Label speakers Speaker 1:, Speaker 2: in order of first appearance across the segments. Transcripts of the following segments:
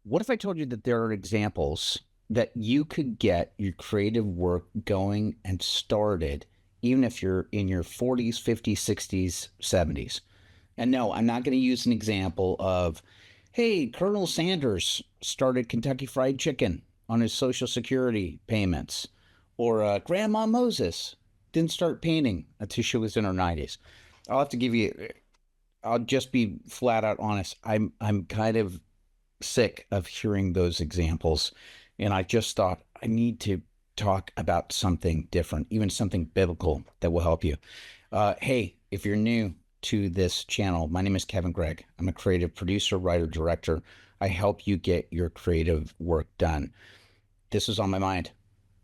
Speaker 1: What if I told you that there are examples that you could get your creative work going and started, even if you're in your 40s, 50s, 60s, 70s? And no, I'm not going to use an example of, hey, Colonel Sanders started Kentucky Fried Chicken on his Social Security payments, or Grandma Moses didn't start painting until she was in her 90s. I'll have to give you, I'll just be flat out honest. I'm kind of sick of hearing those examples. And I just thought I need to talk about something different, even something biblical that will help you. Hey, if you're new to this channel, my name is Kevin Gregg. I'm a creative producer, writer, director. I help you get your creative work done. This is on my mind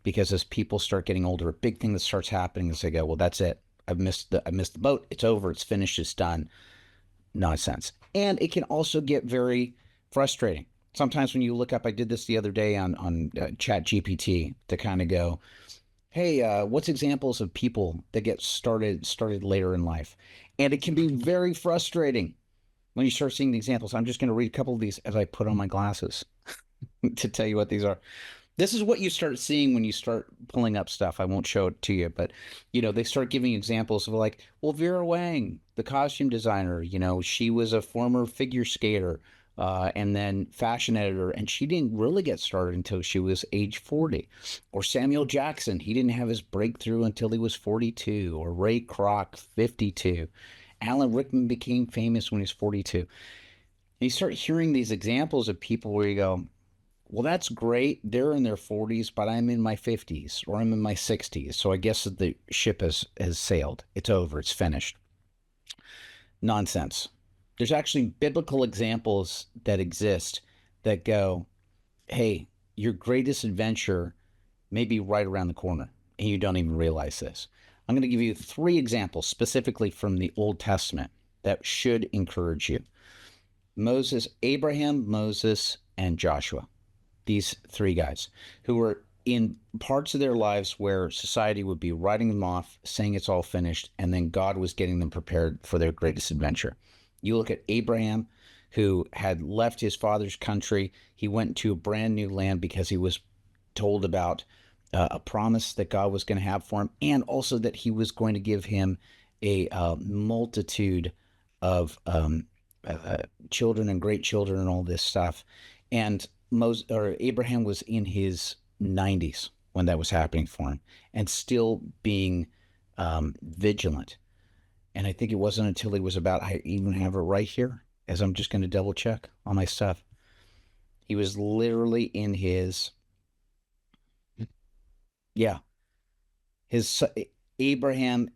Speaker 1: because as people start getting older, a big thing that starts happening is they go, well, that's it. I missed the boat. It's over. It's finished. It's done. Nonsense. And it can also get very frustrating. Sometimes when you look up, I did this the other day on Chat GPT to kind of go, hey, what's examples of people that get started later in life? And it can be very frustrating when you start seeing the examples. I'm just going to read a couple of these as I put on my glasses to tell you what these are. This is what you start seeing when you start pulling up stuff. I won't show it to you, but they start giving examples of like, well, Vera Wang, the costume designer, she was a former figure skater, and then fashion editor, and she didn't really get started until she was age 40. Or Samuel Jackson, he didn't have his breakthrough until he was 42. Or Ray Kroc, 52. Alan Rickman became famous when he was 42. And you start hearing these examples of people where you go, well, that's great. They're in their 40s, but I'm in my 50s or I'm in my 60s. So I guess that the ship has sailed. It's over. It's finished. Nonsense. There's actually biblical examples that exist that go, hey, your greatest adventure may be right around the corner and you don't even realize this. I'm going to give you three examples specifically from the Old Testament that should encourage you. Abraham, Moses, and Joshua. These three guys who were in parts of their lives where society would be writing them off, saying it's all finished, and then God was getting them prepared for their greatest adventure. You look at Abraham, who had left his father's country. He went to a brand new land because he was told about a promise that God was going to have for him, and also that he was going to give him a multitude of children and great children and all this stuff. And Abraham was in his 90s when that was happening for him, and still being vigilant. And I think it wasn't until he was about, I even have it right here, as I'm just going to double check all my stuff. He was literally in his, yeah, his Abraham,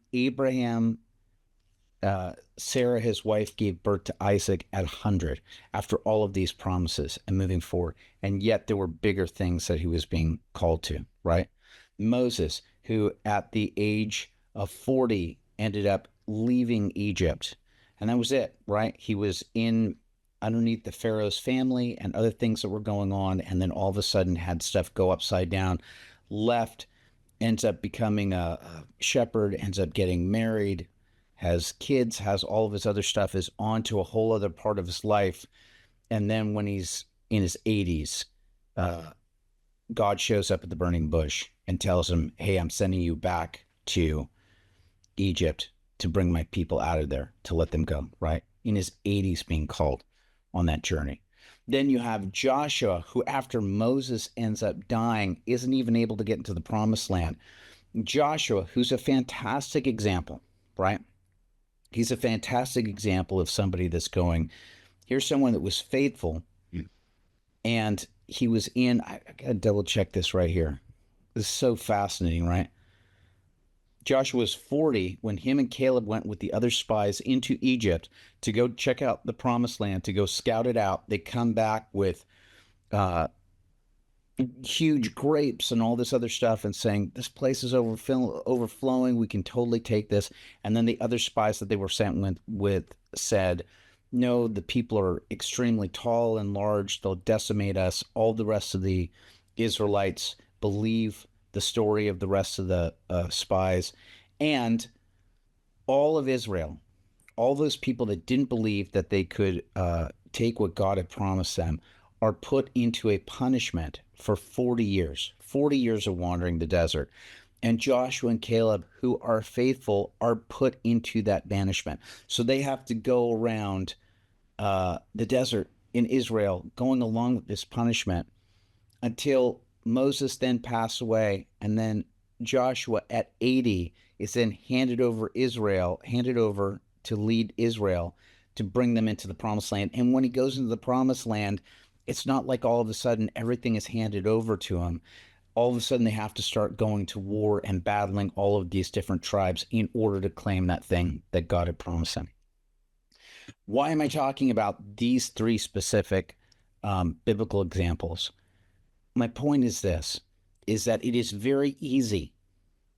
Speaker 1: Sarah, his wife, gave birth to Isaac at 100 after all of these promises and moving forward. And yet there were bigger things that he was being called to, right? Moses, who at the age of 40 ended up leaving Egypt. And that was it, right? He was in underneath the Pharaoh's family and other things that were going on. And then all of a sudden had stuff go upside down, left, ends up becoming a shepherd, ends up getting married, has kids, has all of his other stuff, is on to a whole other part of his life. And then when he's in his 80s, uh, God shows up at the burning bush and tells him, hey, I'm sending you back to Egypt to bring my people out of there, to let them go, right? In his 80s, being called on that journey. Then you have Joshua, who after Moses ends up dying, isn't even able to get into the promised land. Joshua, who's a fantastic example, right? He's a fantastic example of somebody that's going, here's someone that was faithful, and he was I got to double check this right here. This is so fascinating, right? Joshua was 40 when him and Caleb went with the other spies into Egypt to go check out the promised land, to go scout it out. They come back with uh, huge grapes and all this other stuff and saying, this place is overflowing. We can totally take this. And then the other spies that they were sent with said, no, the people are extremely tall and large. They'll decimate us. All the rest of the Israelites believe the story of the rest of the spies. And all of Israel, all those people that didn't believe that they could take what God had promised them, are put into a punishment for 40 years of wandering the desert. And Joshua and Caleb, who are faithful, are put into that banishment. So they have to go around the desert in Israel, going along with this punishment until Moses then passed away, and then Joshua at 80 is then handed over to lead Israel to bring them into the promised land. And when he goes into the promised land, it's not like all of a sudden everything is handed over to him. All of a sudden they have to start going to war and battling all of these different tribes in order to claim that thing that God had promised them. Why am I talking about these three specific biblical examples? My point is this, is that it is very easy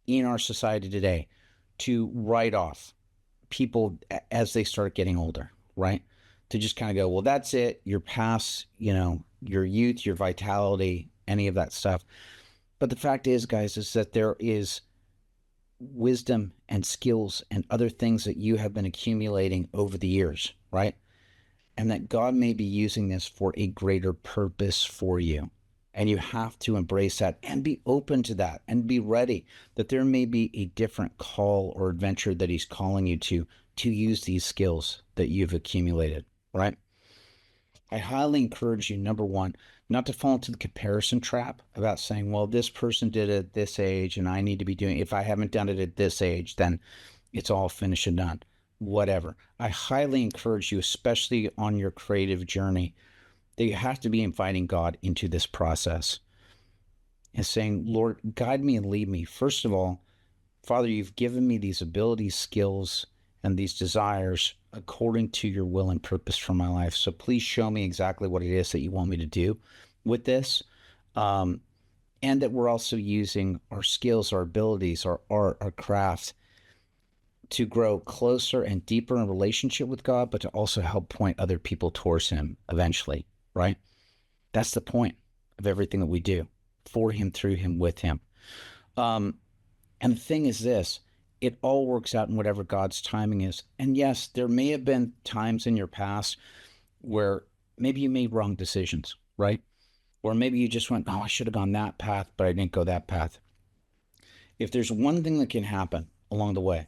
Speaker 1: in our society today to write off people as they start getting older, right? To just kind of go, well, that's it. You're past, your youth, your vitality, any of that stuff. But the fact is, guys, is that there is wisdom and skills and other things that you have been accumulating over the years, right? And that God may be using this for a greater purpose for you. And you have to embrace that and be open to that and be ready that there may be a different call or adventure that he's calling you to use these skills that you've accumulated, right? I highly encourage you, number one, not to fall into the comparison trap about saying, well, this person did it at this age and I need to be doing it. If I haven't done it at this age, then it's all finished and done. Whatever. I highly encourage you, especially on your creative journey, that you have to be inviting God into this process and saying, Lord, guide me and lead me. First of all, Father, you've given me these abilities, skills, and these desires according to your will and purpose for my life. So please show me exactly what it is that you want me to do with this. And that we're also using our skills, our abilities, our art, our craft to grow closer and deeper in relationship with God, but to also help point other people towards him eventually, right? That's the point of everything that we do, for him, through him, with him. And the thing is this, it all works out in whatever God's timing is. And yes, there may have been times in your past where maybe you made wrong decisions, right? Or maybe you just went, oh, I should have gone that path, but I didn't go that path. If there's one thing that can happen along the way,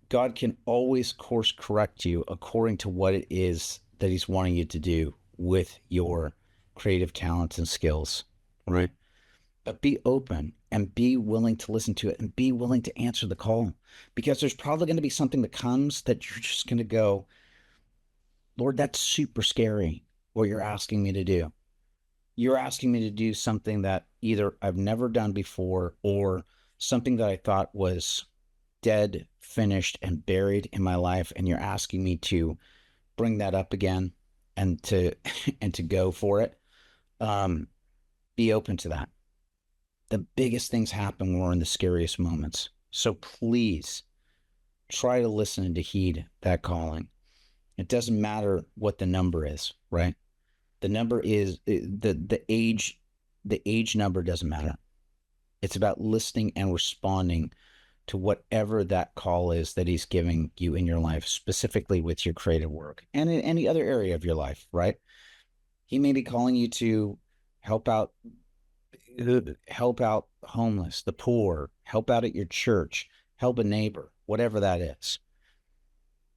Speaker 1: God can always course correct you according to what it is that he's wanting you to do with your creative talents and skills, right? But be open and be willing to listen to it and be willing to answer the call, because there's probably going to be something that comes that you're just going to go, Lord, that's super scary what you're asking me to do. You're asking me to do something that either I've never done before or something that I thought was dead, finished, and buried in my life, and you're asking me to bring that up again and to and to go for it. Be open to that. The biggest things happen when we're in the scariest moments. So please try to listen and to heed that calling. It doesn't matter what the number is, right? The number is the age number doesn't matter. It's about listening and responding to whatever that call is that he's giving you in your life, specifically with your creative work and in any other area of your life, right? He may be calling you to help out homeless, the poor, help out at your church, help a neighbor, whatever that is.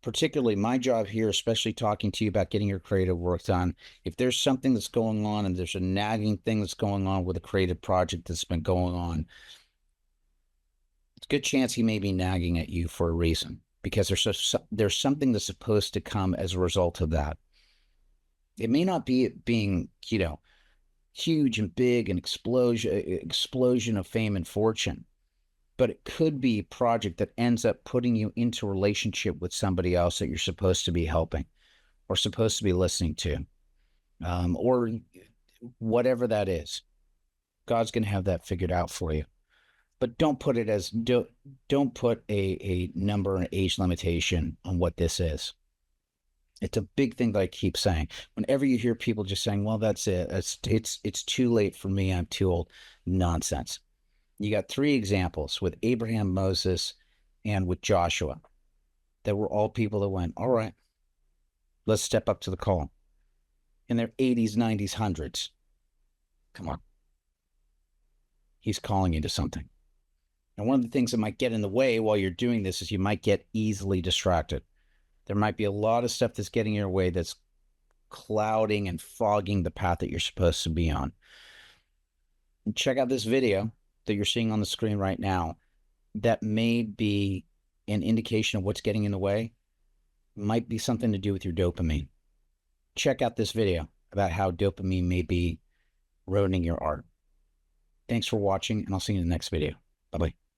Speaker 1: Particularly my job here, especially talking to you about getting your creative work done. If there's something that's going on and there's a nagging thing that's going on with a creative project that's been going on, it's a good chance he may be nagging at you for a reason, because there's something that's supposed to come as a result of that. It may not be it being, huge and big and explosion of fame and fortune, but it could be a project that ends up putting you into a relationship with somebody else that you're supposed to be helping or supposed to be listening to, or whatever that is. God's going to have that figured out for you. But don't put it as don't put a number and age limitation on what this is. It's a big thing that I keep saying. Whenever you hear people just saying, "Well, that's it. It's too late for me. I'm too old." Nonsense. You got three examples with Abraham, Moses, and with Joshua that were all people that went, "All right, let's step up to the call." in their 80s, 90s, hundreds. Come on. He's calling you to something. And one of the things that might get in the way while you're doing this is you might get easily distracted. There might be a lot of stuff that's getting in your way that's clouding and fogging the path that you're supposed to be on. Check out this video that you're seeing on the screen right now. That may be an indication of what's getting in the way. Might be something to do with your dopamine. Check out this video about how dopamine may be ruining your art. Thanks for watching, and I'll see you in the next video. Bye-bye.